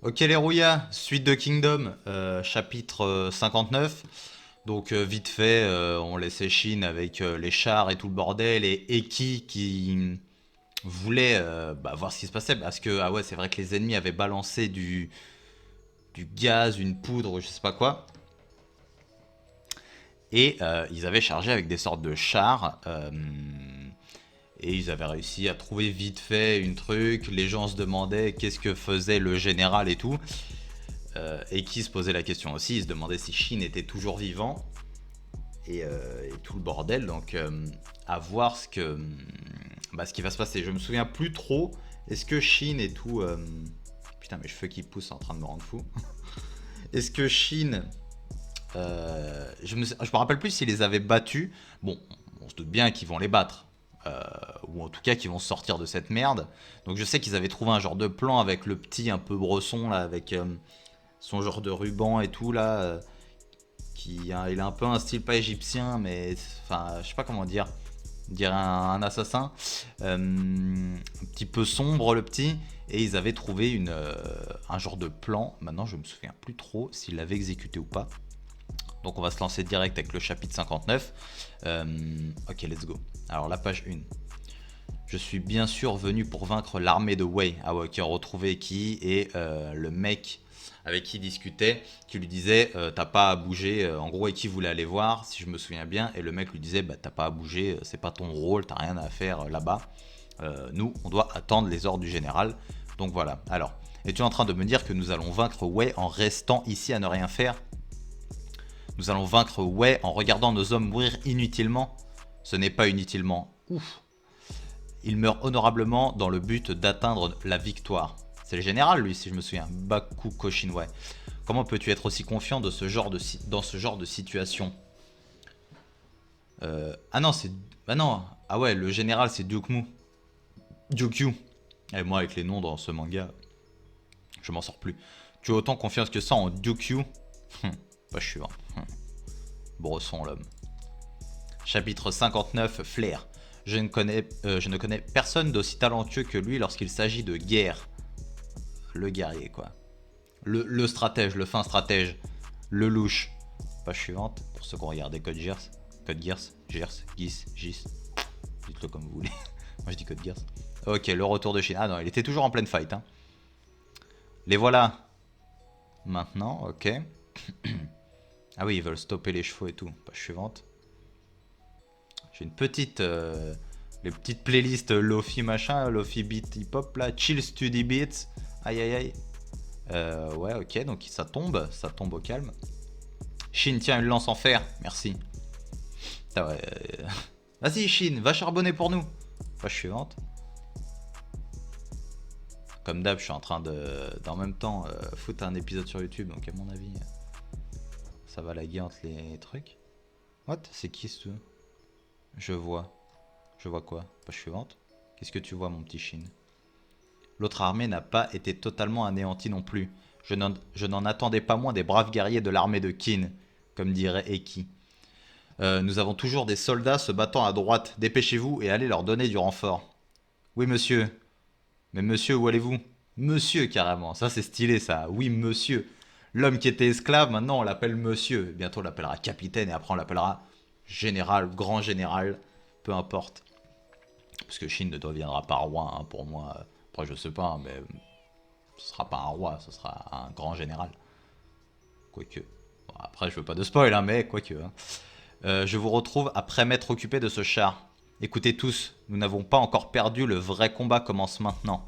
Ok les rouillas, suite de Kingdom, chapitre 59. Donc vite fait, on laissait Shin avec les chars et tout le bordel et Eki qui voulait voir ce qui se passait parce que ah ouais c'est vrai que les ennemis avaient balancé du gaz, une poudre, je sais pas quoi. Et ils avaient chargé avec des sortes de chars. Et ils avaient réussi à trouver vite fait une truc. Les gens se demandaient qu'est-ce que faisait le général et tout. Et qui se posait la question aussi. Ils se demandaient si Shin était toujours vivant. Et tout le bordel. Donc à voir ce qui va se passer. Je me souviens plus trop. Est-ce que Shin et tout... Putain mes cheveux qui poussent en train de me rendre fou. Est-ce que Shin... je me rappelle plus s'ils les avaient battus. Bon, on se doute bien qu'ils vont les battre. Ou en tout cas qu'ils vont sortir de cette merde. Donc je sais qu'ils avaient trouvé un genre de plan avec le petit un peu bresson là, avec son genre de ruban et tout là. Il a un peu un style pas égyptien, mais enfin je sais pas comment dire. On dirait un assassin. Un petit peu sombre le petit. Et ils avaient trouvé un genre de plan. Maintenant je me souviens plus trop s'ils l'avaient exécuté ou pas. Donc on va se lancer direct avec le chapitre 59. Ok, let's go. Alors la page 1. Je suis bien sûr venu pour vaincre l'armée de Wei. Ah ouais, qui a retrouvé Eki et le mec avec qui il discutait, qui lui disait t'as pas à bouger. En gros, Eki voulait aller voir, si je me souviens bien, et le mec lui disait bah t'as pas à bouger, c'est pas ton rôle, t'as rien à faire là-bas. Nous, on doit attendre les ordres du général. Donc voilà. Alors, es-tu en train de me dire que nous allons vaincre Wei en restant ici à ne rien faire? Nous allons vaincre Wei en regardant nos hommes mourir inutilement. Ce n'est pas inutilement. Ouf. Il meurt honorablement dans le but d'atteindre la victoire. C'est le général, lui, si je me souviens. Baku Koshinwei. Comment peux-tu être aussi confiant dans ce genre de situation? Ah non, c'est... Ah non. Ah ouais, le général, c'est Ryukmu. Ryukyu. Et moi, avec les noms dans ce manga, je m'en sors plus. Tu as autant confiance que ça en Ryukyu? Pas sûr. Bresson, l'homme. Chapitre 59, Flair. Je ne connais personne d'aussi talentueux que lui lorsqu'il s'agit de guerre. Le guerrier, quoi. Le stratège, le fin stratège. Le louche. Page suivante, pour ceux qui ont regardé Code Geass. Code Geass, Gears, Gis, Gis. Dites-le comme vous voulez. Moi je dis Code Geass. Ok, le retour de Shin. Ah non, il était toujours en pleine fight. Hein. Les voilà. Maintenant, ok. Ah oui, ils veulent stopper les chevaux et tout. Page suivante. J'ai une petite... les petites playlists Lofi machin, Lofi beat hip hop là, Chill Study Beats. Aïe aïe aïe. Ouais, ok, donc ça tombe au calme. Shin, tiens, une lance en fer, merci. Ouais, vas-y Shin, va charbonner pour nous. Page suivante. Comme d'hab, je suis en train d'en même temps foutre un épisode sur YouTube, donc à mon avis, ça va laguer entre les trucs. What? C'est qui ce? Je vois. Je vois quoi? Page suivante. Qu'est-ce que tu vois, mon petit Shin? L'autre armée n'a pas été totalement anéantie non plus. Je n'en attendais pas moins des braves guerriers de l'armée de Qin, comme dirait Eki. Nous avons toujours des soldats se battant à droite. Dépêchez-vous et allez leur donner du renfort. Oui, monsieur. Mais monsieur, où allez-vous? Monsieur, carrément. Ça, c'est stylé, ça. Oui, monsieur. L'homme qui était esclave, maintenant, on l'appelle monsieur. Bientôt, on l'appellera capitaine et après, on l'appellera général, grand général. Peu importe. Parce que Shin ne deviendra pas roi, hein, pour moi. Après, je sais pas, hein, mais ce sera pas un roi, ce sera un grand général. Quoique. Bon, après, je veux pas de spoil, hein, mais quoique. Hein. Je vous retrouve après m'être occupé de ce char. Écoutez tous, nous n'avons pas encore perdu, le vrai combat commence maintenant.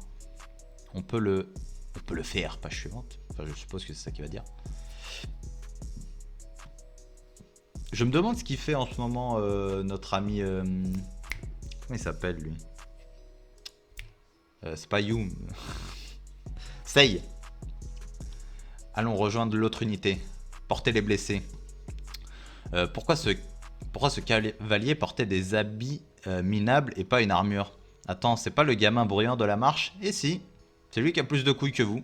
On peut le faire, page suivante. Enfin, je suppose que c'est ça qu'il va dire. Je me demande ce qu'il fait en ce moment, notre ami... comment il s'appelle, lui? C'est pas You. Sei. Allons rejoindre l'autre unité. Portez les blessés. Pourquoi ce cavalier portait des habits minables et pas une armure? Attends, c'est pas le gamin bruyant de la marche? Eh si, c'est lui qui a plus de couilles que vous.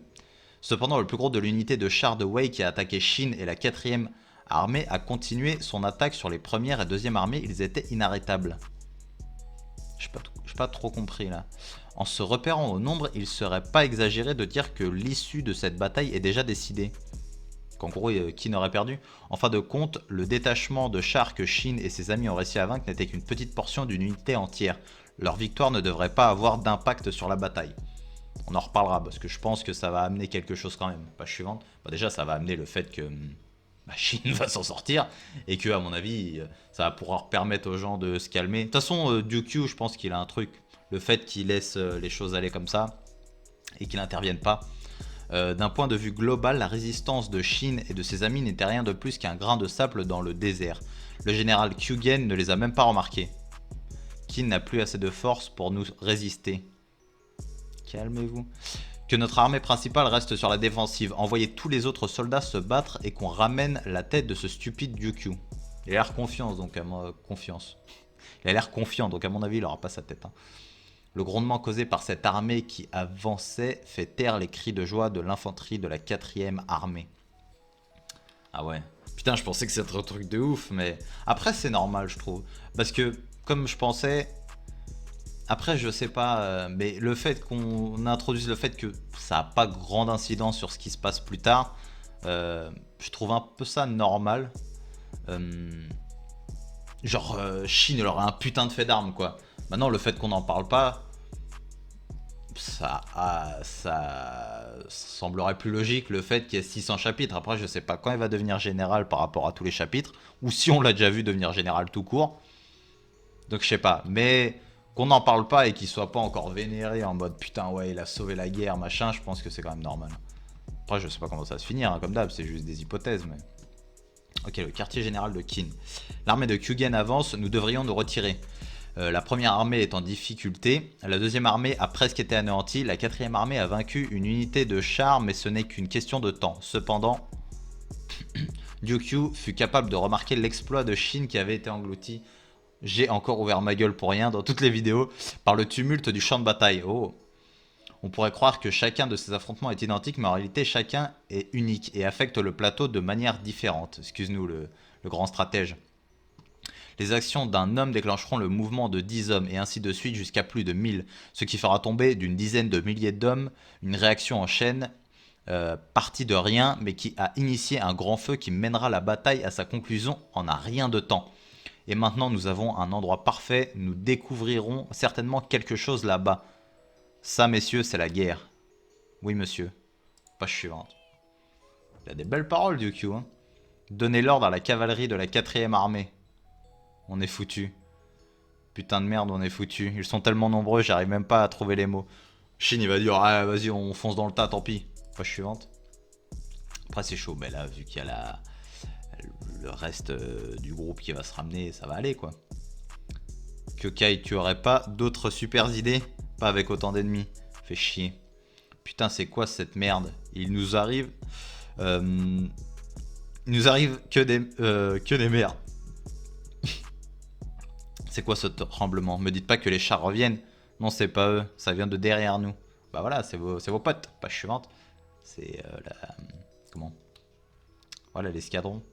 Cependant, le plus gros de l'unité de chars de Wei qui a attaqué Shin et la 4e armée a continué son attaque sur les premières et deuxième armées. Ils étaient inarrêtables. pas trop compris là. En se repérant au nombre, il serait pas exagéré de dire que l'issue de cette bataille est déjà décidée. Qu'en gros, qui n'aurait perdu? En fin de compte, le détachement de chars que Shin et ses amis ont réussi à vaincre n'était qu'une petite portion d'une unité entière. Leur victoire ne devrait pas avoir d'impact sur la bataille. On en reparlera parce que je pense que ça va amener quelque chose quand même. Page suivante. Bah déjà, ça va amener le fait que Shin va s'en sortir et que, à mon avis, ça va pouvoir permettre aux gens de se calmer. De toute façon, Ryukyu, je pense qu'il a un truc. Le fait qu'il laisse les choses aller comme ça et qu'il n'intervienne pas. D'un point de vue global, la résistance de Shin et de ses amis n'était rien de plus qu'un grain de sable dans le désert. Le général Kyugen ne les a même pas remarqués. Kin n'a plus assez de force pour nous résister. Calmez-vous. Que notre armée principale reste sur la défensive. Envoyez tous les autres soldats se battre et qu'on ramène la tête de ce stupide Ryukyu. Il a l'air confiant, donc Il a l'air confiant, donc à mon avis, il n'aura pas sa tête. Hein. Le grondement causé par cette armée qui avançait fait taire les cris de joie de l'infanterie de la 4ème armée. Ah ouais. Putain, je pensais que c'était un truc de ouf, mais... Après, c'est normal, je trouve. Parce que, comme je pensais... Après, je sais pas, mais le fait qu'on introduise le fait que ça n'a pas grande incidence sur ce qui se passe plus tard, je trouve un peu ça normal. Genre, Shin, elle aurait un putain de fait d'armes, quoi. Maintenant, le fait qu'on n'en parle pas, ça semblerait plus logique, le fait qu'il y ait 600 chapitres. Après, je sais pas quand il va devenir général par rapport à tous les chapitres, ou si on l'a déjà vu devenir général tout court. Donc, je sais pas, mais... Qu'on n'en parle pas et qu'il soit pas encore vénéré en mode putain ouais il a sauvé la guerre machin, je pense que c'est quand même normal. Après je sais pas comment ça va se finir, hein, comme d'hab, c'est juste des hypothèses mais... Ok, le quartier général de Kin. L'armée de Kyugen avance, nous devrions nous retirer. La première armée est en difficulté, la deuxième armée a presque été anéantie, la 4ème armée a vaincu une unité de chars mais ce n'est qu'une question de temps. Cependant, Ryukyu fut capable de remarquer l'exploit de Shin qui avait été englouti. J'ai encore ouvert ma gueule pour rien dans toutes les vidéos par le tumulte du champ de bataille. Oh. On pourrait croire que chacun de ces affrontements est identique, mais en réalité chacun est unique et affecte le plateau de manière différente. Excuse-nous le grand stratège. Les actions d'un homme déclencheront le mouvement de 10 hommes et ainsi de suite jusqu'à plus de 1000, ce qui fera tomber d'une dizaine de milliers d'hommes une réaction en chaîne partie de rien mais qui a initié un grand feu qui mènera la bataille à sa conclusion en un rien de temps. Et maintenant, nous avons un endroit parfait. Nous découvrirons certainement quelque chose là-bas. Ça, messieurs, c'est la guerre. Oui, monsieur. Page suivante. Il a des belles paroles, Ryukyu. Hein. Donnez l'ordre à la cavalerie de la 4ème armée. On est foutu. Putain de merde, on est foutu. Ils sont tellement nombreux, j'arrive même pas à trouver les mots. Shin, il va dire, ah, vas-y, on fonce dans le tas, tant pis. Page suivante. Après, c'est chaud. Mais là, vu qu'il y a le reste du groupe qui va se ramener, ça va aller quoi. Kyokai, tu aurais pas d'autres super idées? Pas avec autant d'ennemis. Fait chier. Putain, c'est quoi cette merde? Il nous arrive que des merdes. C'est quoi ce tremblement? Me dites pas que les chars reviennent. Non, c'est pas eux, ça vient de derrière nous. Bah voilà, c'est vos potes. Page suivante. C'est comment? Voilà l'escadron.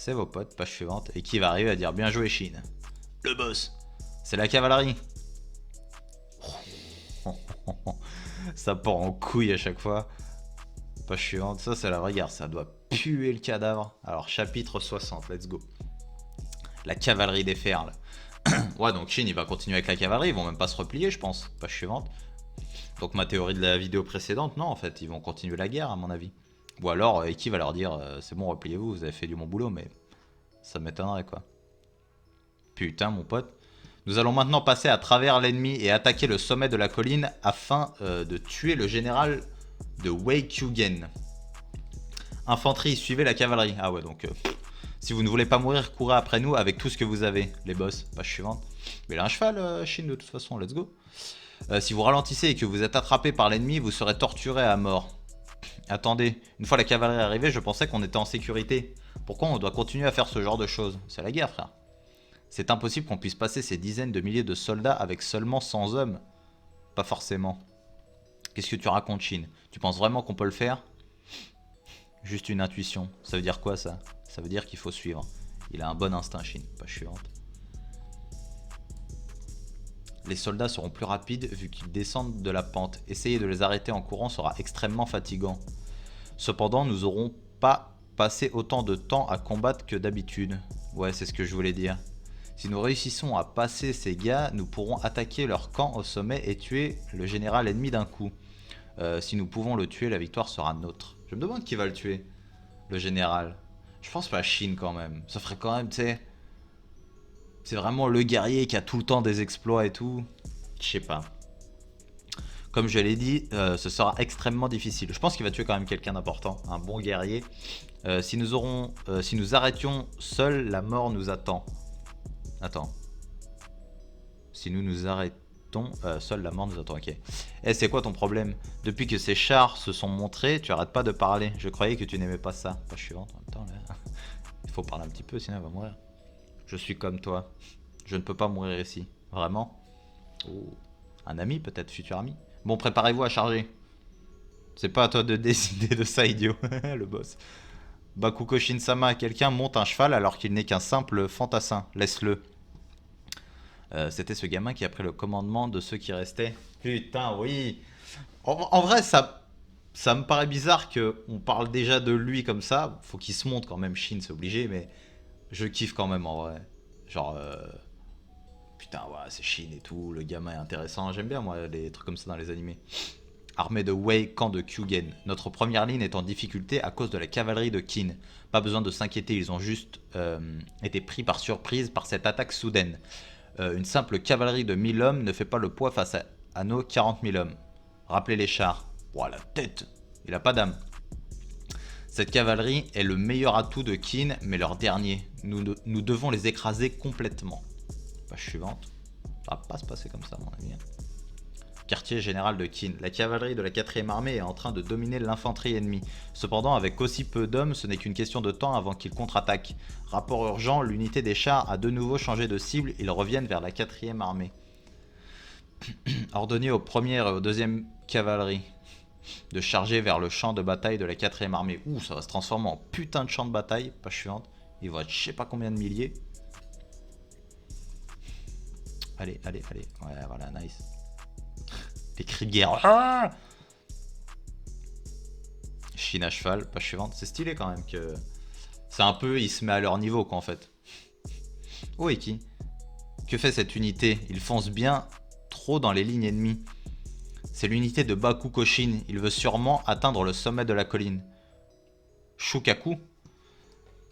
C'est vos potes, page suivante. Et qui va arriver à dire bien joué Shin. Le boss. C'est la cavalerie. Ça part en couille à chaque fois. Page suivante. Ça c'est la vraie guerre. Ça doit puer le cadavre. Alors chapitre 60. Let's go. La cavalerie des Ferles. Ouais donc Shin il va continuer avec la cavalerie. Ils vont même pas se replier je pense. Page suivante. Donc ma théorie de la vidéo précédente. Non en fait ils vont continuer la guerre à mon avis. Ou alors, Eki va leur dire c'est bon, repliez-vous, vous avez fait du bon boulot, mais ça m'étonnerait quoi. Putain, mon pote. Nous allons maintenant passer à travers l'ennemi et attaquer le sommet de la colline afin de tuer le général de Wei Kyugen. Infanterie, suivez la cavalerie. Ah ouais, donc si vous ne voulez pas mourir, courez après nous avec tout ce que vous avez, les boss. Page suivante. Mais il a un cheval, Shin, de toute façon, let's go. Si vous ralentissez et que vous êtes attrapé par l'ennemi, vous serez torturé à mort. Attendez, une fois la cavalerie arrivée, je pensais qu'on était en sécurité. Pourquoi on doit continuer à faire ce genre de choses? C'est la guerre, frère. C'est impossible qu'on puisse passer ces dizaines de milliers de soldats avec seulement 100 hommes. Pas forcément. Qu'est-ce que tu racontes, Shin? Tu penses vraiment qu'on peut le faire? Juste une intuition. Ça veut dire quoi, ça? Ça veut dire qu'il faut suivre. Il a un bon instinct, Shin. Page suivante. Les soldats seront plus rapides vu qu'ils descendent de la pente. Essayer de les arrêter en courant sera extrêmement fatigant. Cependant, nous n'aurons pas passé autant de temps à combattre que d'habitude. Ouais, c'est ce que je voulais dire. Si nous réussissons à passer ces gars, nous pourrons attaquer leur camp au sommet et tuer le général ennemi d'un coup. Si nous pouvons le tuer, la victoire sera nôtre. Je me demande qui va le tuer, le général. Je pense pas Chine quand même. Ça ferait quand même, tu sais... C'est vraiment le guerrier qui a tout le temps des exploits et tout. Je sais pas. Comme je l'ai dit, ce sera extrêmement difficile. Je pense qu'il va tuer quand même quelqu'un d'important, un bon guerrier. Si nous arrêtions seuls, la mort nous attend. Attends. Si nous nous arrêtons, seule la mort nous attend, ok. Eh, c'est quoi ton problème? Depuis que ces chars se sont montrés, tu arrêtes pas de parler. Je croyais que tu n'aimais pas ça. Pas suivante en même temps, là. Il faut parler un petit peu, sinon elle va mourir. Je suis comme toi. Je ne peux pas mourir ici. Vraiment? Oh. Un ami, peut-être, futur ami? Bon, préparez-vous à charger. C'est pas à toi de décider de ça, idiot. Le boss. Bakugo Shinsama, quelqu'un monte un cheval alors qu'il n'est qu'un simple fantassin. Laisse-le. C'était ce gamin qui a pris le commandement de ceux qui restaient. Putain, oui. En vrai, ça me paraît bizarre qu'on parle déjà de lui comme ça. Faut qu'il se montre quand même, Shin, c'est obligé, mais je kiffe quand même en vrai. Genre, putain, ouais, c'est Shin et tout, le gamin est intéressant. J'aime bien, moi, les trucs comme ça dans les animés. Armée de Wei, camp de Kyugen. Notre première ligne est en difficulté à cause de la cavalerie de Qin. Pas besoin de s'inquiéter, ils ont juste été pris par surprise par cette attaque soudaine. Une simple cavalerie de 1000 hommes ne fait pas le poids face à nos 40 000 hommes. Rappelez les chars. Ouah, la tête. Il a pas d'âme. Cette cavalerie est le meilleur atout de Qin, mais leur dernier. Nous devons les écraser complètement. Page suivante. Ça va pas se passer comme ça, à mon avis. Quartier général de Qin. La cavalerie de la 4ème armée est en train de dominer l'infanterie ennemie. Cependant, avec aussi peu d'hommes, ce n'est qu'une question de temps avant qu'ils contre-attaquent. Rapport urgent, l'unité des chars a de nouveau changé de cible, ils reviennent vers la 4ème armée. Ordonnez aux 1ère et aux 2e cavalerie de charger vers le champ de bataille de la 4ème armée. Ouh, ça va se transformer en putain de champ de bataille. Page suivante. Il va être je sais pas combien de milliers. Allez, allez, allez. Ouais, voilà, nice. Les cris de guerre. Ah, Chine à cheval, page suivante. C'est stylé quand même que... C'est un peu, il se met à leur niveau quoi en fait. Oh Eki. Que fait cette unité? Il fonce bien trop dans les lignes ennemies. C'est l'unité de Bakugo Shin. Il veut sûrement atteindre le sommet de la colline. Shukaku?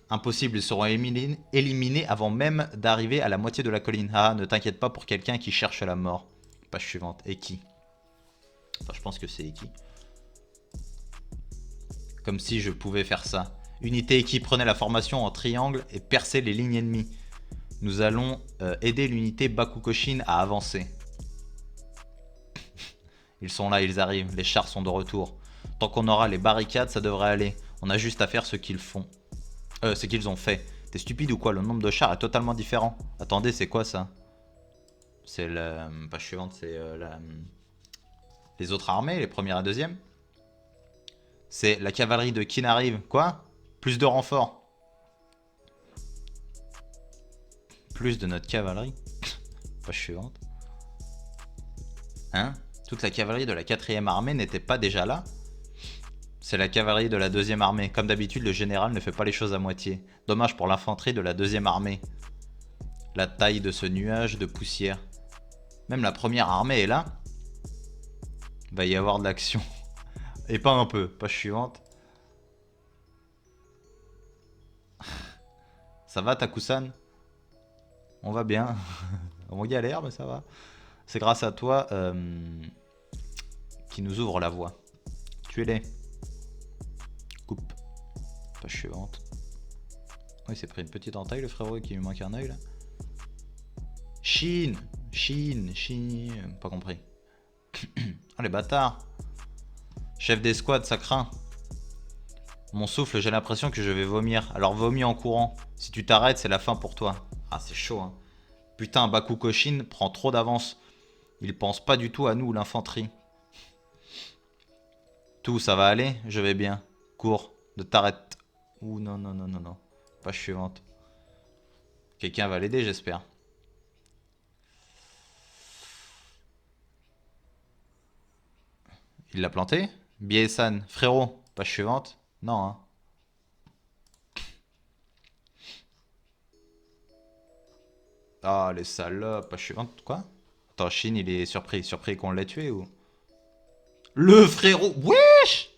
Impossible, ils seront éliminés avant même d'arriver à la moitié de la colline. Ah, ne t'inquiète pas pour quelqu'un qui cherche la mort. Page suivante. Eki. Enfin, je pense que c'est Eki. Comme si je pouvais faire ça. Unité Eki, prenez la formation en triangle et percez les lignes ennemies. Nous allons aider l'unité Bakugo Shin à avancer. Ils sont là, ils arrivent. Les chars sont de retour. Tant qu'on aura les barricades, ça devrait aller. On a juste à faire ce qu'ils font. Ce qu'ils ont fait. T'es stupide ou quoi? Le nombre de chars est totalement différent. Attendez, c'est quoi ça? C'est la page suivante, c'est les autres armées, les premières et deuxièmes. C'est la cavalerie de Qin arrive. Quoi? Plus de renforts. Plus de notre cavalerie. Page suivante. Hein? Toute la cavalerie de la 4ème armée n'était pas déjà là? C'est la cavalerie de la 2ème armée. Comme d'habitude, le général ne fait pas les choses à moitié. Dommage pour l'infanterie de la 2ème armée. La taille de ce nuage de poussière. Même la première armée est là. Il va y avoir de l'action. Et pas un peu. Page suivante. Ça va, Takusan? On va bien. On galère, mais ça va. C'est grâce à toi qui nous ouvre la voie. Tuez-les. Coupe. Page suivante. Oh, il s'est pris une petite entaille, le frérot, qui lui manque un œil là. Chine. Chine. Chine. Pas compris. Oh les bâtards. Chef d'escouade, ça craint. Mon souffle, j'ai l'impression que je vais vomir. Alors vomis en courant. Si tu t'arrêtes, c'est la fin pour toi. Ah, c'est chaud, hein. Putain, Bakugo Shin prend trop d'avance. Il pense pas du tout à nous, l'infanterie. Tout, ça va aller? Je vais bien. Cours, ne t'arrête. Ouh, non, non, non, non, non. Page suivante. Quelqu'un va l'aider, j'espère. Il l'a planté. Biesan, frérot, page suivante. Non, hein. Ah, les salopes, page suivante, quoi? Attends, Shin, il est surpris. Surpris qu'on l'ait tué ou? Le frérot, wesh!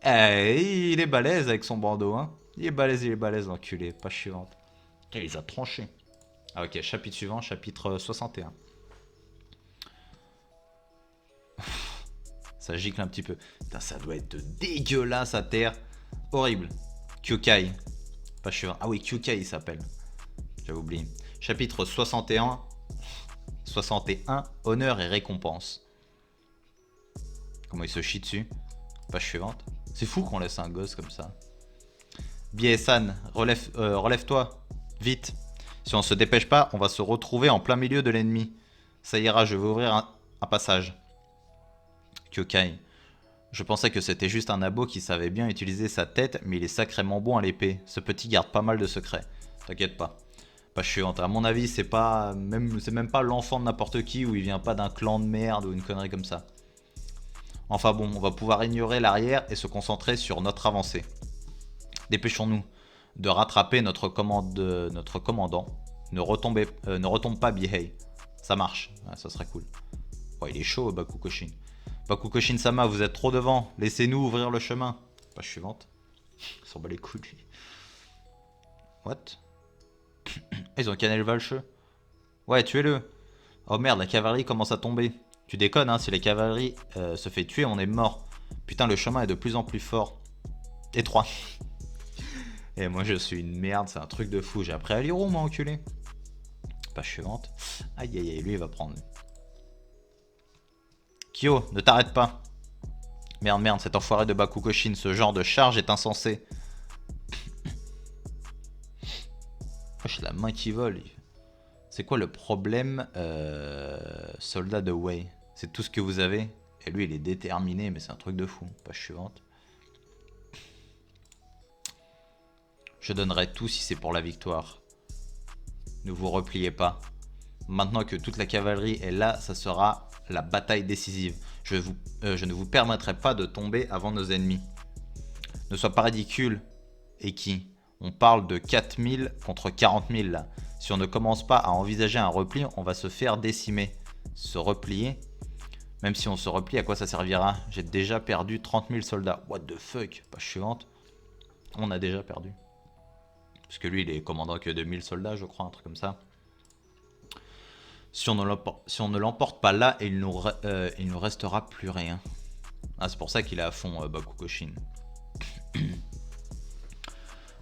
Eh, il est balèze avec son bandeau, hein. Il est balèze, l'enculé. Page suivante. Il les a tranchés. Ah, ok, chapitre suivant, chapitre 61. Ça gicle un petit peu. Putain, ça doit être dégueulasse à terre. Horrible. Kyukai. Page suivante. Ah oui, Kyukai il s'appelle. J'avais oublié. Chapitre 61. 61. Honneur et récompense. Comment il se chie dessus. Page suivante. C'est fou qu'on laisse un gosse comme ça. Biesan, relève-toi. Vite. Si on se dépêche pas, on va se retrouver en plein milieu de l'ennemi. Ça ira, je vais ouvrir un passage. Kyokai. Je pensais que c'était juste un abo qui savait bien utiliser sa tête, mais il est sacrément bon à l'épée. Ce petit garde pas mal de secrets. T'inquiète pas. Page suivante. À mon avis, c'est même pas l'enfant de n'importe qui, ou il vient pas d'un clan de merde ou une connerie comme ça. Enfin bon, on va pouvoir ignorer l'arrière et se concentrer sur notre avancée. Dépêchons-nous de rattraper notre commandant. Ne retombe pas, Bihei. Ça marche, ouais, ça serait cool. Oh, il est chaud, Bakukoshin. Bakukoshin-sama, vous êtes trop devant. Laissez-nous ouvrir le chemin. Page suivante. Il s'en bat les couilles, lui. What? Ils ont canné le valcheux. Ouais, tuez-le. Oh merde, la cavalerie commence à tomber. Tu déconnes, hein, si la cavalerie se fait tuer, on est mort. Putain, le chemin est de plus en plus fort. Étroit. Et moi, je suis une merde, c'est un truc de fou. J'ai appris à lire, moi, enculé. Page suivante. Aïe, aïe, aïe, lui, il va prendre. Kyo, ne t'arrête pas. Merde, merde, cet enfoiré de Bakukoshin, ce genre de charge est insensé. Wesh, la main qui vole. C'est quoi le problème, soldat de Wei? C'est tout ce que vous avez? Et lui, il est déterminé, mais c'est un truc de fou. Page suivante. Je donnerai tout si c'est pour la victoire. Ne vous repliez pas. Maintenant que toute la cavalerie est là, ça sera la bataille décisive. Je ne vous permettrai pas de tomber avant nos ennemis. Ne sois pas ridicule, Eki. On parle de 4000 contre 40 000 là. Si on ne commence pas à envisager un repli, on va se faire décimer. Se replier? Même si on se replie, à quoi ça servira? J'ai déjà perdu 30 000 soldats. What the fuck? Page suivante. On a déjà perdu. Parce que lui, il est commandant que de 1000 soldats, je crois, un truc comme ça. Si on ne l'emporte pas là, il nous restera plus rien. Ah, c'est pour ça qu'il est à fond, Bakukoshin.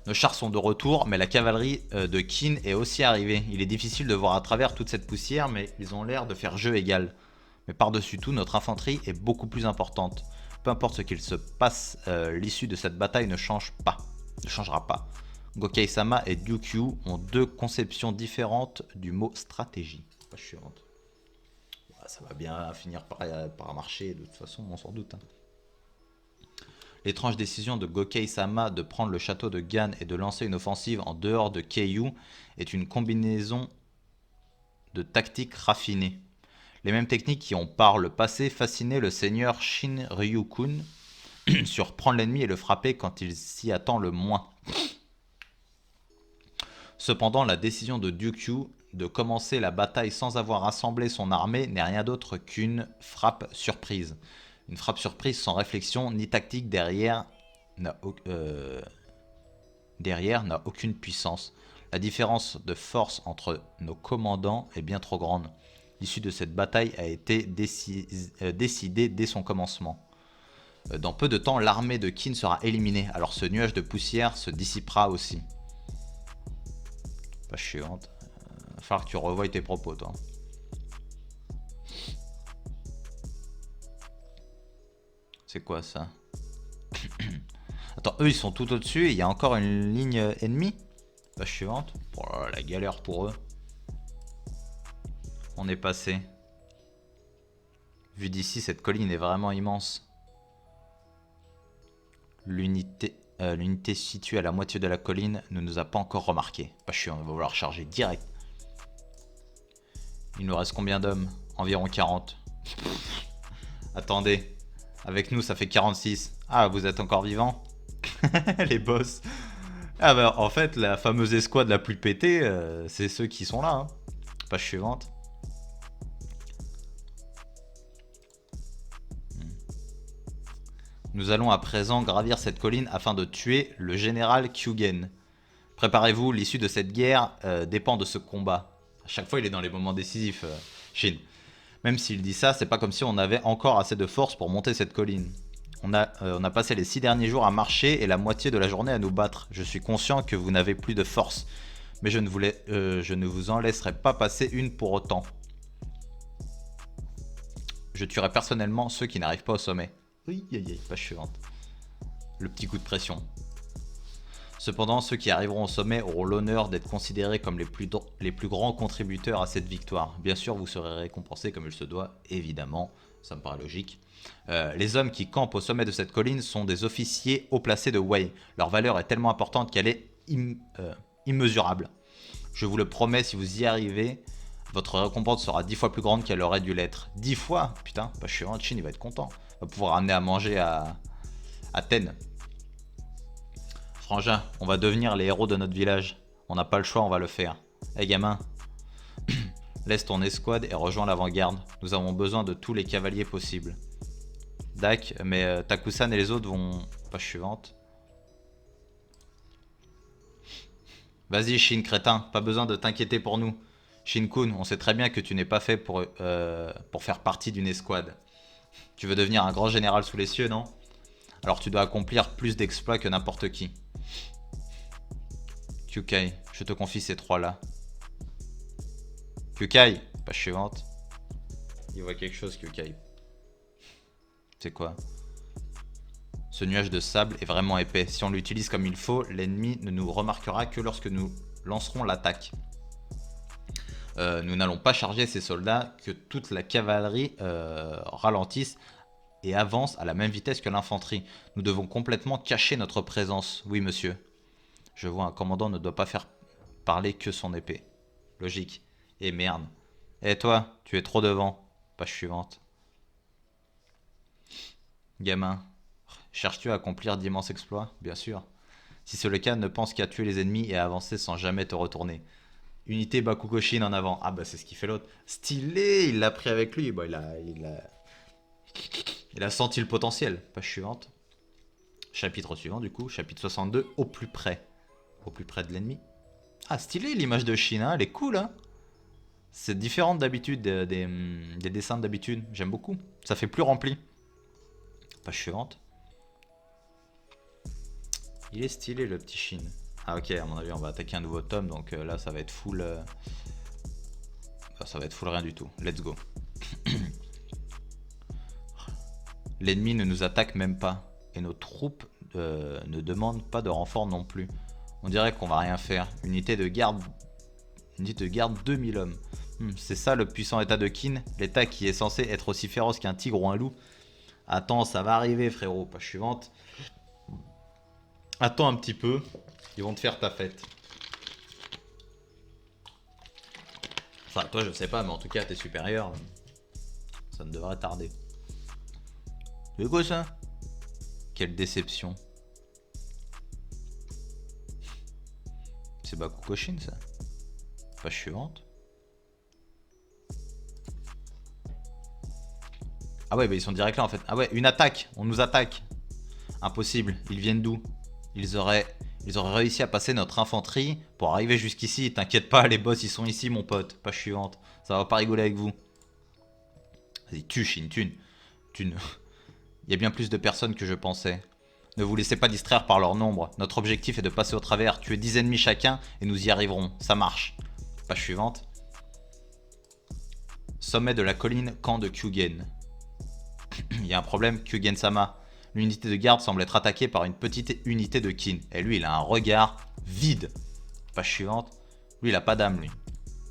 Nos chars sont de retour, mais la cavalerie de Kin est aussi arrivée. Il est difficile de voir à travers toute cette poussière, mais ils ont l'air de faire jeu égal. Mais par-dessus tout, notre infanterie est beaucoup plus importante. Peu importe ce qu'il se passe, l'issue de cette bataille ne changera pas. Gokei-sama et Ryukyu ont deux conceptions différentes du mot stratégie. Page suivante. Ça va bien finir par marcher, de toute façon, on s'en doute. Hein. L'étrange décision de Gokei-sama de prendre le château de Gan et de lancer une offensive en dehors de Keiyu est une combinaison de tactiques raffinées. Les mêmes techniques qui ont par le passé fasciné le seigneur Shin-Ryukun sur prendre l'ennemi et le frapper quand il s'y attend le moins. Cependant, la décision de Ryukyu de commencer la bataille sans avoir rassemblé son armée n'est rien d'autre qu'une frappe surprise. Une frappe surprise sans réflexion ni tactique derrière n'a aucune puissance. La différence de force entre nos commandants est bien trop grande. L'issue de cette bataille a été décidée dès son commencement. Dans peu de temps, l'armée de Qin sera éliminée, alors ce nuage de poussière se dissipera aussi. Page suivante. Va falloir que tu revoies tes propos, toi. C'est quoi ça? Attends, eux ils sont tout au-dessus et il y a encore une ligne ennemie. Page suivante. Oh là là, la galère pour eux. On est passé. Vu d'ici, cette colline est vraiment immense. L'unité située à la moitié de la colline ne nous a pas encore remarqué. Page suivante, on va vouloir charger direct. Il nous reste combien d'hommes? Environ 40. Attendez. Avec nous, ça fait 46. Ah, vous êtes encore vivants? Les boss. Ah bah, en fait, la fameuse escouade la plus pétée, c'est ceux qui sont là. Hein. Page suivante. Nous allons à présent gravir cette colline afin de tuer le général Kyugen. Préparez-vous, l'issue de cette guerre dépend de ce combat. À chaque fois, il est dans les moments décisifs, Shin. Même s'il dit ça, c'est pas comme si on avait encore assez de force pour monter cette colline. On a passé les 6 derniers jours à marcher et la moitié de la journée à nous battre. Je suis conscient que vous n'avez plus de force, mais je ne vous en laisserai pas passer une pour autant. Je tuerai personnellement ceux qui n'arrivent pas au sommet. Oui, page suivante. Le petit coup de pression. Cependant, ceux qui arriveront au sommet auront l'honneur d'être considérés comme les plus grands contributeurs à cette victoire. Bien sûr, vous serez récompensés comme il se doit, évidemment, ça me paraît logique. Les hommes qui campent au sommet de cette colline sont des officiers haut placés de Wei. Leur valeur est tellement importante qu'elle est immesurable. Je vous le promets, si vous y arrivez, votre récompense sera 10 fois plus grande qu'elle aurait dû l'être. 10 fois? Putain, bah, je suis en Chine, il va être content. Il va pouvoir amener à manger à Athènes. Frangin, on va devenir les héros de notre village. On n'a pas le choix, on va le faire. Hey gamin, laisse ton escouade et rejoins l'avant-garde. Nous avons besoin de tous les cavaliers possibles. Dak, mais Takusan et les autres vont... Page suivante. Vas-y Shin, crétin, pas besoin de t'inquiéter pour nous. Shin-kun, on sait très bien que tu n'es pas fait pour faire partie d'une escouade. Tu veux devenir un grand général sous les cieux, non? Alors tu dois accomplir plus d'exploits que n'importe qui. Kyukai, je te confie ces trois-là. Kyukai, page suivante. Il voit quelque chose, Kyukai. C'est quoi? Ce nuage de sable est vraiment épais. Si on l'utilise comme il faut, l'ennemi ne nous remarquera que lorsque nous lancerons l'attaque. Nous n'allons pas charger ces soldats, que toute la cavalerie ralentisse et avance à la même vitesse que l'infanterie. Nous devons complètement cacher notre présence. Oui, monsieur. Je vois, un commandant ne doit pas faire parler que son épée. Logique. Et merde. Et toi, tu es trop devant. Page suivante. Gamin, cherches-tu à accomplir d'immenses exploits? Bien sûr. Si c'est le cas, ne pense qu'à tuer les ennemis et à avancer sans jamais te retourner. Unité Bakugoshin en avant. Ah bah c'est ce qui fait l'autre. Stylé, il l'a pris avec lui. Bon, il a senti le potentiel. Page suivante. Chapitre suivant du coup. Chapitre 62. Au plus près. Au plus près de l'ennemi. Ah stylé l'image de Shin, hein, elle est cool. Hein, c'est différent d'habitude des dessins d'habitude. J'aime beaucoup. Ça fait plus rempli. Page suivante. Il est stylé le petit Shin. Ah ok, à mon avis on va attaquer un nouveau tome, donc là ça va être full... ça va être full rien du tout. Let's go. L'ennemi ne nous attaque même pas. Et nos troupes ne demandent pas de renfort non plus. On dirait qu'on va rien faire. Unité de garde 2000 hommes. C'est ça le puissant état de Qin. L'état qui est censé être aussi féroce qu'un tigre ou un loup. Attends, ça va arriver frérot. Page suivante. Attends un petit peu. Ils vont te faire ta fête. Enfin, toi, je sais pas, mais en tout cas, t'es supérieur. Ça ne devrait tarder. C'est quoi ça? Quelle déception. C'est Bakugoshin, ça. Page suivante. Ah ouais, bah ils sont direct là, en fait. Ah ouais, une attaque. On nous attaque. Impossible. Ils viennent d'où? Ils auraient réussi à passer notre infanterie pour arriver jusqu'ici. T'inquiète pas, les boss ils sont ici, mon pote. Page suivante. Ça va pas rigoler avec vous. Vas-y, tue, Shin, thune. Il y a bien plus de personnes que je pensais. Ne vous laissez pas distraire par leur nombre. Notre objectif est de passer au travers, tuer 10 ennemis chacun et nous y arriverons. Ça marche. Page suivante. Sommet de la colline, camp de Kyugen. Il y a un problème, Kyugen-sama. L'unité de garde semble être attaquée par une petite unité de Qin. Et lui, il a un regard vide. Page suivante. Lui, il a pas d'âme, lui.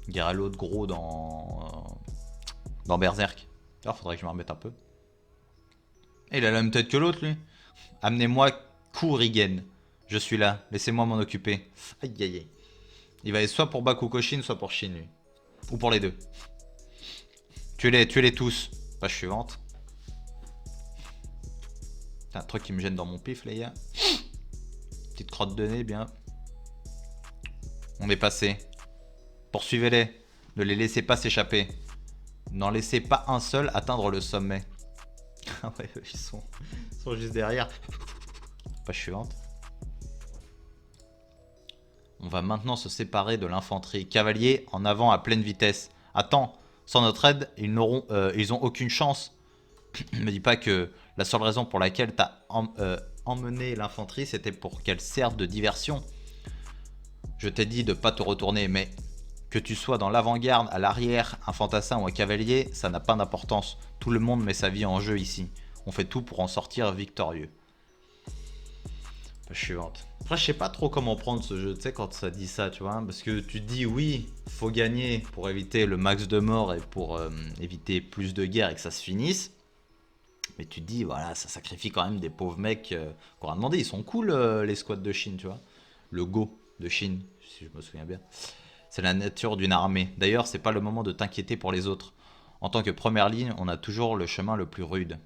Il dirait l'autre gros dans Berserk. Alors, faudrait que je me remette un peu. Et il a la même tête que l'autre, lui. Amenez-moi Kurigen. Je suis là. Laissez-moi m'en occuper. Aïe, aïe, aïe. Il va être soit pour Bakugoshin, soit pour Shin, lui. Ou pour les deux. Tuez-les tous. Page suivante. Un truc qui me gêne dans mon pif, les gars. Petite crotte de nez, bien. On est passé. Poursuivez-les. Ne les laissez pas s'échapper. N'en laissez pas un seul atteindre le sommet. Ah ouais, ils sont juste derrière. Page suivante. On va maintenant se séparer de l'infanterie. Cavaliers, en avant à pleine vitesse. Attends, sans notre aide, ils ont aucune chance. Ne me dis pas que la seule raison pour laquelle t'as emmené l'infanterie, c'était pour qu'elle serve de diversion. Je t'ai dit de pas te retourner, mais que tu sois dans l'avant-garde, à l'arrière, un fantassin ou un cavalier, ça n'a pas d'importance. Tout le monde met sa vie en jeu ici. On fait tout pour en sortir victorieux. Page suivante. Après, je sais pas trop comment prendre ce jeu, tu sais, quand ça dit ça, tu vois. Parce que tu te dis, oui, faut gagner pour éviter le max de morts et pour éviter plus de guerres et que ça se finisse. Mais tu te dis, voilà, ça sacrifie quand même des pauvres mecs qu'on a demandé. Ils sont cool, les squads de Chine, tu vois. Le Go de Chine, si je me souviens bien. C'est la nature d'une armée. D'ailleurs, c'est pas le moment de t'inquiéter pour les autres. En tant que première ligne, on a toujours le chemin le plus rude.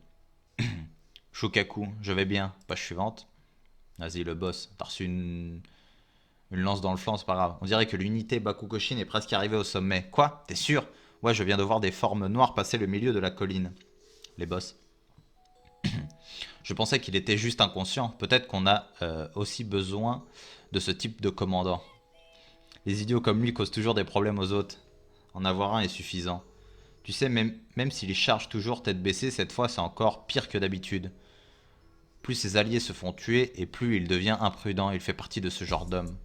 Shukaku, je vais bien. Page suivante. Vas-y, le boss. T'as reçu une lance dans le flanc, c'est pas grave. On dirait que l'unité Bakukoshin est presque arrivée au sommet. Quoi? T'es sûr? Ouais, je viens de voir des formes noires passer le milieu de la colline. Les boss. Je pensais qu'il était juste inconscient. Peut-être qu'on a aussi besoin de ce type de commandant. Les idiots comme lui causent toujours des problèmes aux autres. En avoir un est suffisant. Tu sais, même s'il charge toujours tête baissée, cette fois c'est encore pire que d'habitude. Plus ses alliés se font tuer et plus il devient imprudent. Il fait partie de ce genre d'homme.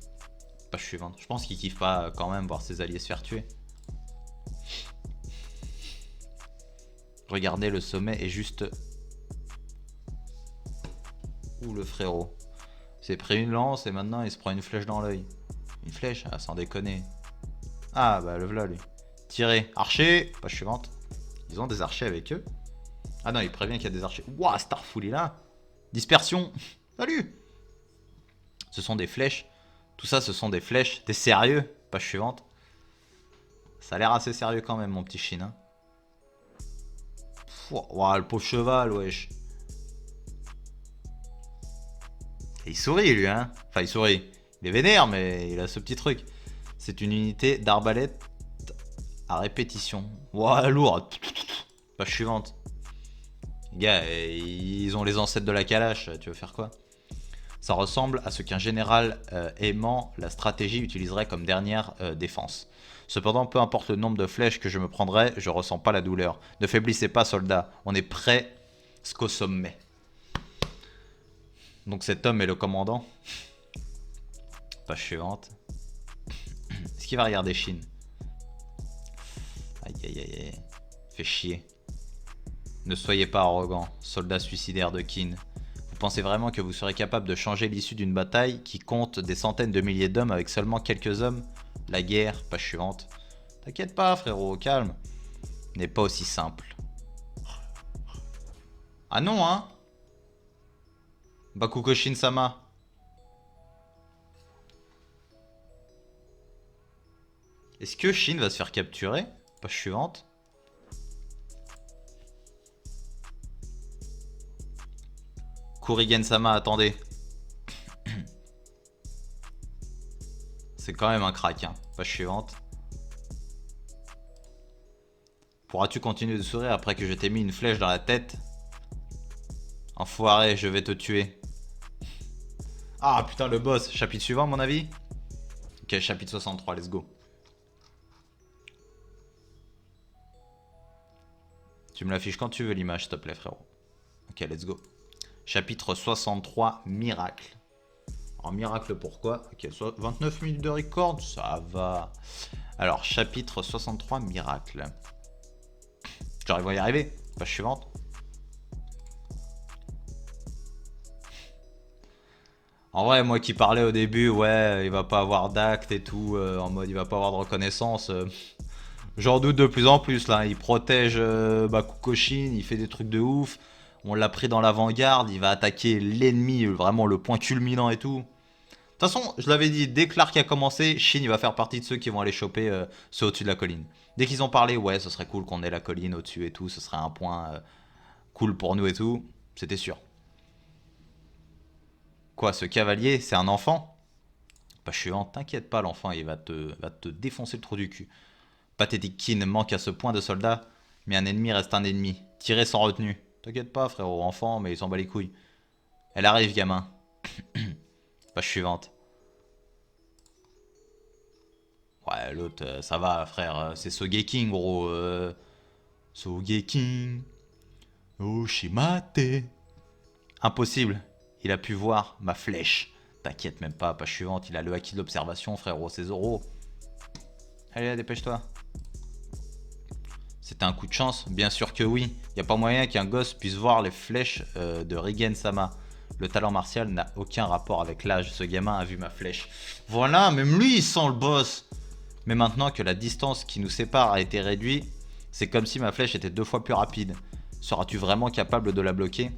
Page suivante. Je pense qu'il kiffe pas quand même voir ses alliés se faire tuer. Regardez, le sommet est juste... Ouh, le frérot. Il s'est pris une lance et maintenant il se prend une flèche dans l'œil. Une flèche? Ah, sans déconner. Ah, bah le voilà lui. Tirez. Archer. Page suivante. Ils ont des archers avec eux. Ah non, il prévient qu'il y a des archers. Ouah, Starful est là. Dispersion. Salut. Ce sont des flèches. Tout ça, ce sont des flèches. T'es sérieux? Page suivante. Ça a l'air assez sérieux quand même, mon petit Chine. Hein. Ouah, le pauvre cheval, wesh. Et il sourit, lui, hein. Enfin, il sourit. Il est vénère, mais il a ce petit truc. C'est une unité d'arbalète à répétition. Ouah, lourd. Page suivante. Les gars, ils ont les ancêtres de la Kalash. Tu veux faire quoi? Ça ressemble à ce qu'un général aimant la stratégie utiliserait comme dernière défense. Cependant, peu importe le nombre de flèches que je me prendrai, je ressens pas la douleur. Ne faiblissez pas, soldats. On est prêt qu'au sommet. Donc cet homme est le commandant. Page suivante. Est-ce qu'il va regarder Chine? Aïe aïe aïe aïe. Fait chier. Ne soyez pas arrogant, soldat suicidaire de Qin. Vous pensez vraiment que vous serez capable de changer l'issue d'une bataille qui compte des centaines de milliers d'hommes avec seulement quelques hommes? La guerre, page suivante. T'inquiète pas frérot, calme. N'est pas aussi simple. Ah non hein? Bakukoshin-sama. Est-ce que Shin va se faire capturer? Page suivante. Kurigen-sama, attendez. C'est quand même un crack, hein. Page suivante. Pourras-tu continuer de sourire après que je t'ai mis une flèche dans la tête? Enfoiré, je vais te tuer. Ah putain, le boss. Chapitre suivant, à mon avis? Ok, chapitre 63, let's go. Tu me l'affiches quand tu veux l'image, s'il te plaît, frérot. Ok, let's go. Chapitre 63, miracle. Alors, miracle pourquoi? Ok, 29 minutes de record, ça va. Alors, chapitre 63, miracle. J'arrive à y arriver. Page suivante. En vrai, moi qui parlais au début, ouais, il va pas avoir d'acte et tout, en mode il va pas avoir de reconnaissance. J'en doute de plus en plus là. Il protège Bakukoshin, il fait des trucs de ouf. On l'a pris dans l'avant-garde, il va attaquer l'ennemi, vraiment le point culminant et tout. De toute façon, je l'avais dit, dès que l'arc a commencé, Shin il va faire partie de ceux qui vont aller choper ceux au-dessus de la colline. Dès qu'ils ont parlé, ouais, ce serait cool qu'on ait la colline au-dessus et tout, ce serait un point cool pour nous et tout, c'était sûr. Quoi, ce cavalier, c'est un enfant? Pas chiant, t'inquiète pas, l'enfant, il va te défoncer le trou du cul. Pathétique Kin manque à ce point de soldats, mais un ennemi reste un ennemi. Tirer sans retenue. T'inquiète pas, frérot, enfant, mais il s'en bat les couilles. Elle arrive, gamin. Page suivante. Ouais, l'autre, ça va, frère. C'est Sogeking, gros. Sogeking. Oshimate. Impossible. Il a pu voir ma flèche. T'inquiète même pas, page suivante. Il a le haki de l'observation, frérot. C'est Zoro. Allez, dépêche-toi. C'était un coup de chance? Bien sûr que oui. Y a pas moyen qu'un gosse puisse voir les flèches de Rigen-sama. Le talent martial n'a aucun rapport avec l'âge. Ce gamin a vu ma flèche. Voilà, même lui il sent le boss. Mais maintenant que la distance qui nous sépare a été réduite, c'est comme si ma flèche était 2 fois plus rapide. Seras-tu vraiment capable de la bloquer?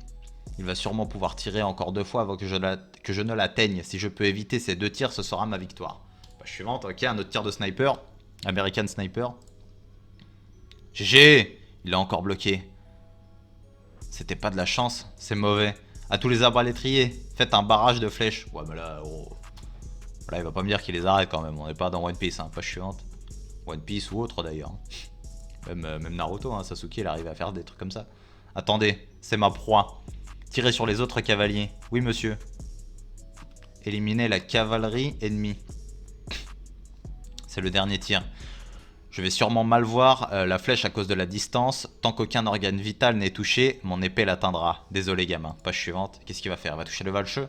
Il va sûrement pouvoir tirer encore 2 fois avant que je ne l'atteigne. Si je peux éviter ces 2 tirs, ce sera ma victoire. Page suivante, ok, un autre tir de sniper. American Sniper. GG, il a encore bloqué. C'était pas de la chance, c'est mauvais. À tous les arbalétriers, faites un barrage de flèches. Ouais, mais là, oh. Là, il va pas me dire qu'il les arrête quand même. On n'est pas dans One Piece, hein, page suivante. One Piece ou autre d'ailleurs. Même Naruto, hein, Sasuke, il arrive à faire des trucs comme ça. Attendez, c'est ma proie. Tirez sur les autres cavaliers. Oui, monsieur. Éliminez la cavalerie ennemie. C'est le dernier tir. Je vais sûrement mal voir la flèche à cause de la distance. Tant qu'aucun organe vital n'est touché, mon épée l'atteindra. Désolé, gamin. Page suivante. Qu'est-ce qu'il va faire? Il va toucher le valcheux?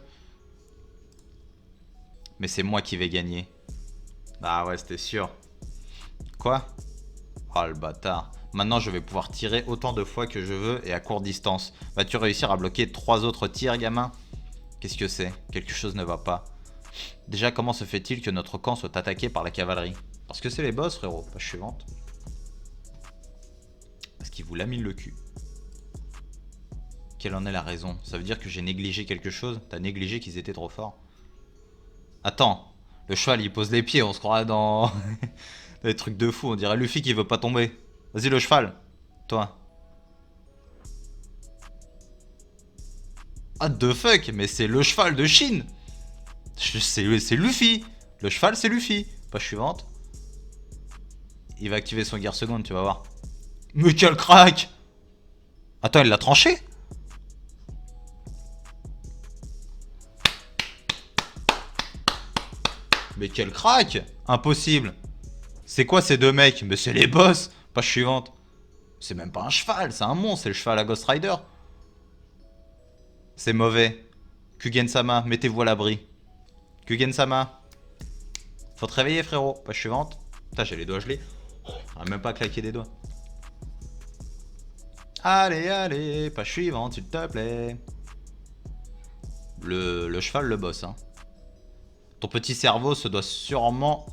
Mais c'est moi qui vais gagner. Ah ouais, c'était sûr. Quoi? Oh le bâtard. Maintenant, je vais pouvoir tirer autant de fois que je veux et à courte distance. Vas-tu réussir à bloquer 3 autres tirs, gamin? Qu'est-ce que c'est? Quelque chose ne va pas. Déjà, comment se fait-il que notre camp soit attaqué par la cavalerie? Parce que c'est les boss, frérot. Page suivante. Parce qu'il vous lamine le cul. Quelle en est la raison? Ça veut dire que j'ai négligé quelque chose? T'as négligé qu'ils étaient trop forts? Attends. Le cheval, il pose les pieds. On se croirait dans des trucs de fou. On dirait Luffy qui veut pas tomber. Vas-y, le cheval. Toi. What the fuck? Mais c'est le cheval de Chine. C'est Luffy. Le cheval, c'est Luffy. Page suivante. Il va activer son guerre seconde, tu vas voir. Mais quel crack! Attends, il l'a tranché? Mais quel crack! Impossible. C'est quoi ces deux mecs? Mais c'est les boss. Page suivante. C'est même pas un cheval, c'est un monstre, c'est le cheval à Ghost Rider. C'est mauvais. Kugen-sama, mettez-vous à l'abri. Kugen-sama. Faut te réveiller, frérot. Page suivante. Putain, j'ai les doigts gelés. On a même pas claqué des doigts. Allez, allez, page suivante, s'il te plaît. Le cheval, le boss. Hein. Ton petit cerveau ne doit sûrement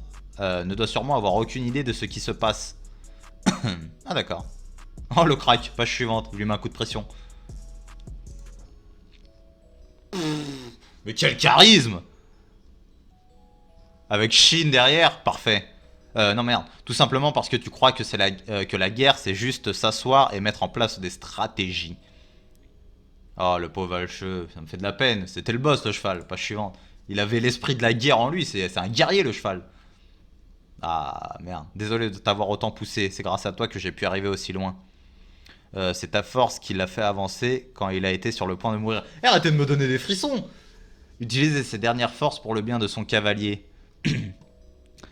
avoir aucune idée de ce qui se passe. Ah d'accord. Oh le crack, page suivante, il lui met un coup de pression. Mais quel charisme! Avec Shin derrière, parfait. Non merde, tout simplement parce que tu crois que, que la guerre c'est juste s'asseoir et mettre en place des stratégies. Oh le pauvre Valcheux, ça me fait de la peine. C'était le boss le cheval, page suivante. Il avait l'esprit de la guerre en lui, c'est un guerrier le cheval. Ah merde, désolé de t'avoir autant poussé, c'est grâce à toi que j'ai pu arriver aussi loin. C'est ta force qui l'a fait avancer quand il a été sur le point de mourir. Arrêtez de me donner des frissons! Utiliser ses dernières forces pour le bien de son cavalier.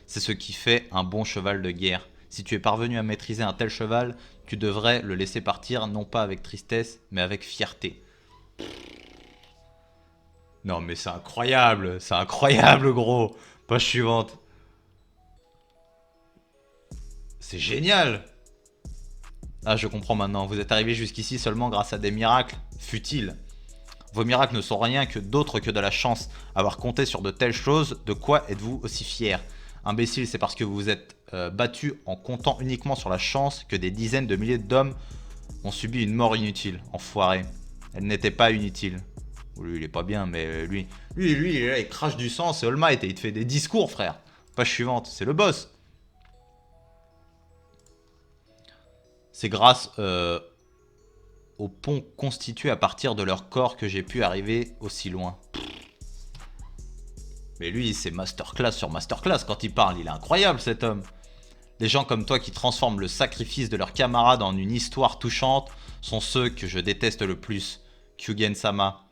C'est ce qui fait un bon cheval de guerre. Si tu es parvenu à maîtriser un tel cheval, tu devrais le laisser partir non pas avec tristesse, mais avec fierté. Non mais c'est incroyable gros. Page suivante. C'est génial. Ah je comprends maintenant, vous êtes arrivé jusqu'ici seulement grâce à des miracles futiles. Vos miracles ne sont rien que d'autre que de la chance. Avoir compté sur de telles choses, de quoi êtes-vous aussi fier? Imbécile, c'est parce que vous vous êtes battu en comptant uniquement sur la chance que des dizaines de milliers d'hommes ont subi une mort inutile. Enfoiré. Elle n'était pas inutile. Lui, il est pas bien, mais lui, il est là, il crache du sang, c'est All Might et il te fait des discours, frère. Page suivante, c'est le boss. C'est grâce au pont constitué à partir de leur corps que j'ai pu arriver aussi loin. Mais lui, c'est masterclass sur masterclass quand il parle. Il est incroyable, cet homme. Les gens comme toi qui transforment le sacrifice de leurs camarades en une histoire touchante sont ceux que je déteste le plus. Kyugen-sama.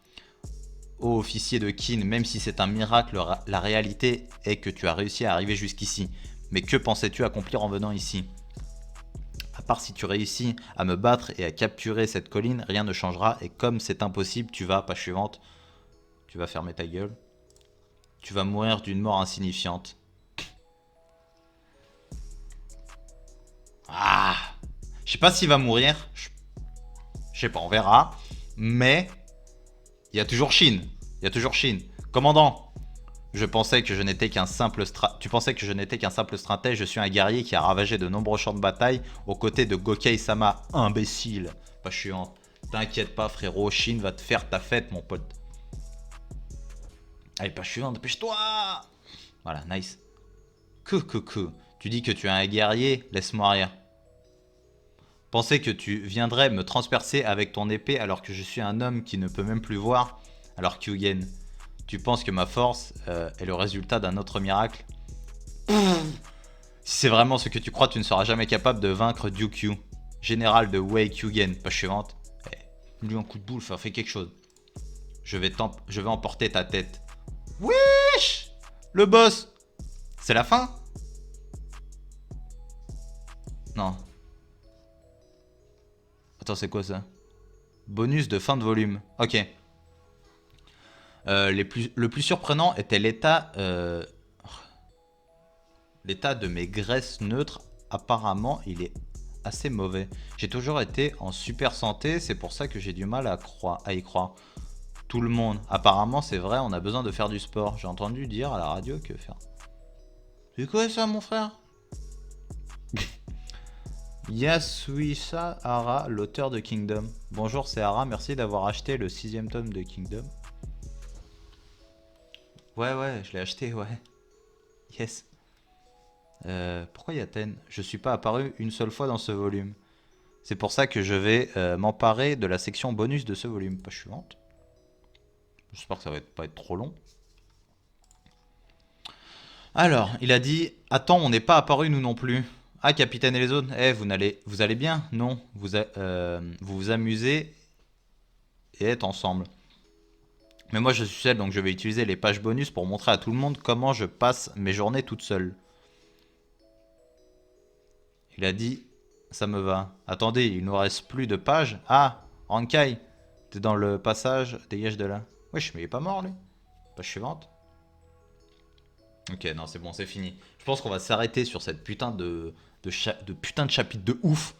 Ô officier de Kin, même si c'est un miracle, la réalité est que tu as réussi à arriver jusqu'ici. Mais que pensais-tu accomplir en venant ici? À part si tu réussis à me battre et à capturer cette colline, rien ne changera. Et comme c'est impossible, tu vas, page suivante, tu vas fermer ta gueule. Tu vas mourir d'une mort insignifiante. Ah, je sais pas s'il va mourir. Je sais pas, on verra. Mais il y a toujours Shin. Il y a toujours Shin. Commandant, je pensais que je n'étais qu'un simple tu pensais que je n'étais qu'un simple stratège. Je suis un guerrier qui a ravagé de nombreux champs de bataille aux côtés de Gokei-sama. Imbécile. Pas chiant. T'inquiète pas, frérot. Shin va te faire ta fête, mon pote. Allez, pas chiant, dépêche-toi. Voilà, nice. Que. Tu dis que tu es un guerrier, laisse-moi rire. Pensais que tu viendrais me transpercer avec ton épée alors que je suis un homme qui ne peut même plus voir. Alors Kyugen, tu penses que ma force est le résultat d'un autre miracle? Si c'est vraiment ce que tu crois, tu ne seras jamais capable de vaincre Ryukyu, général de Wei Kyugen. Page suivante. Lui un coup de boule, fais quelque chose. Je vais emporter ta tête. Wesh! Le boss! C'est la fin? Non. Attends, c'est quoi ça? Bonus de fin de volume. Ok. Le plus surprenant était l'état de mes graisses neutres. Apparemment, il est assez mauvais. J'ai toujours été en super santé, c'est pour ça que j'ai du mal à y croire. Tout le monde. Apparemment, c'est vrai, on a besoin de faire du sport. J'ai entendu dire à la radio que faire. C'est quoi ça, mon frère? Yasuisa Hara, l'auteur de Kingdom. Bonjour, c'est Hara, merci d'avoir acheté le 6ème tome de Kingdom. Ouais, je l'ai acheté, ouais. Yes. Pourquoi Yaten? Je suis pas apparu une seule fois dans ce volume. C'est pour ça que je vais m'emparer de la section bonus de ce volume. Page suivante. J'espère que ça va pas être trop long. Alors, il a dit « Attends, on n'est pas apparu nous non plus. » Ah, capitaine et les autres, vous allez bien? Non, vous vous amusez et êtes ensemble. Mais moi je suis seul, donc je vais utiliser les pages bonus pour montrer à tout le monde comment je passe mes journées toute seule. Il a dit, ça me va. Attendez, il nous reste plus de pages. Ah, Rankai, t'es dans le passage, dégage de là. Wesh, mais il est pas mort lui. Page suivante. Ok, non, c'est bon, c'est fini. Je pense qu'on va s'arrêter sur cette putain de chapitre de ouf.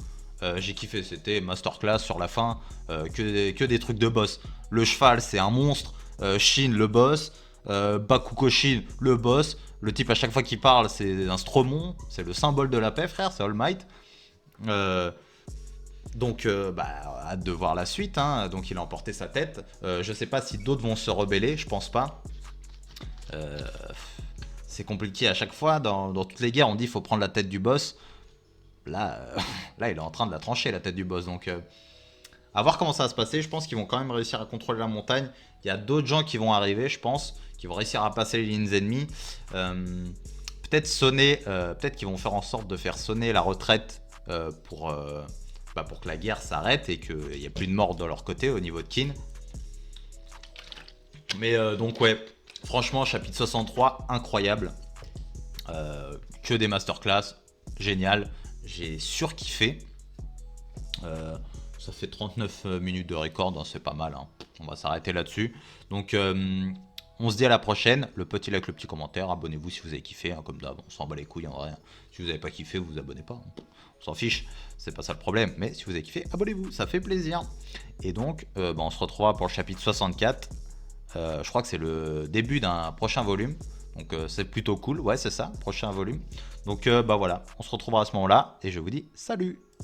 J'ai kiffé, c'était masterclass sur la fin, que des trucs de boss. Le cheval, c'est un monstre. Shin, le boss. Bakugo Shin, le boss. Le type, à chaque fois qu'il parle, c'est un Stromon. C'est le symbole de la paix, frère, c'est All Might. Donc, hâte de voir la suite. Hein. Donc, il a emporté sa tête. Je sais pas si d'autres vont se rebeller, je pense pas. C'est compliqué à chaque fois. Dans toutes les guerres, on dit qu'il faut prendre la tête du boss. Là, il est en train de la trancher, la tête du boss. Donc, à voir comment ça va se passer. Je pense qu'ils vont quand même réussir à contrôler la montagne. Il y a d'autres gens qui vont arriver, je pense, qui vont réussir à passer les lignes ennemies. Peut-être sonner, peut-être qu'ils vont faire en sorte de faire sonner la retraite pour que la guerre s'arrête et qu'il n'y ait plus de morts de leur côté au niveau de Kin. Mais donc, ouais. Franchement, chapitre 63, incroyable. Que des masterclass, génial. J'ai surkiffé. Ça fait 39 minutes de record, hein, c'est pas mal. Hein. On va s'arrêter là-dessus. Donc, on se dit à la prochaine. Le petit like, le petit commentaire. Abonnez-vous si vous avez kiffé. Hein, comme d'hab, on s'en bat les couilles en vrai. Si vous n'avez pas kiffé, vous vous abonnez pas. Hein. On s'en fiche, c'est pas ça le problème. Mais si vous avez kiffé, abonnez-vous, ça fait plaisir. Et donc, on se retrouvera pour le chapitre 64. Je crois que c'est le début d'un prochain volume. Donc c'est plutôt cool. Ouais, c'est ça, prochain volume. Donc voilà, on se retrouvera à ce moment-là. Et je vous dis salut!